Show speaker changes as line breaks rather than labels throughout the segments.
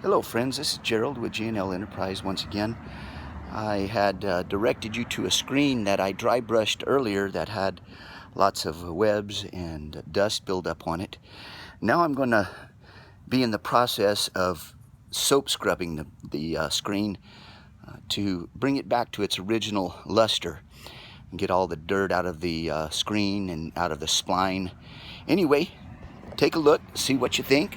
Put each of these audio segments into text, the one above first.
Hello friends, this is Gerald with G&L Enterprise once again. I had directed you to a screen that I dry brushed earlier that had lots of webs and dust buildup on it. Now I'm going to be in the process of soap scrubbing the screen to bring it back to its original luster and get all the dirt out of the screen and out of the spline. Anyway, take a look, see what you think.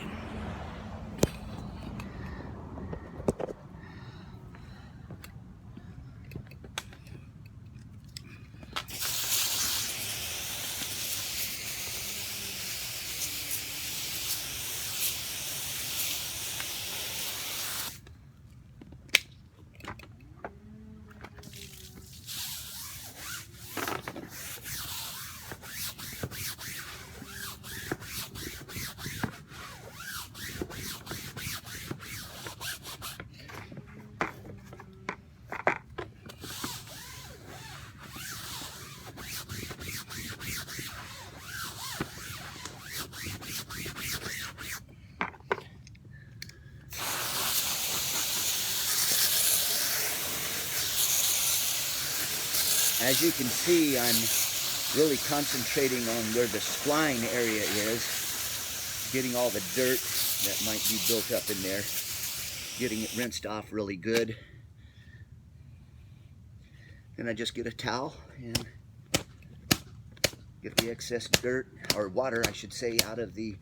As you can see, I'm really concentrating on where the spline area is, getting all the dirt that might be built up in there, getting it rinsed off really good. Then I just get a towel and get the excess dirt, or water I should say, out of the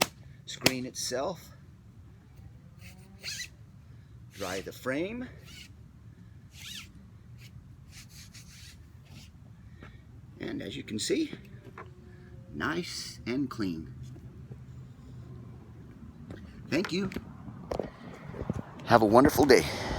screen itself. Dry the frame. And as you can see, nice and clean. Thank you. Have a wonderful day.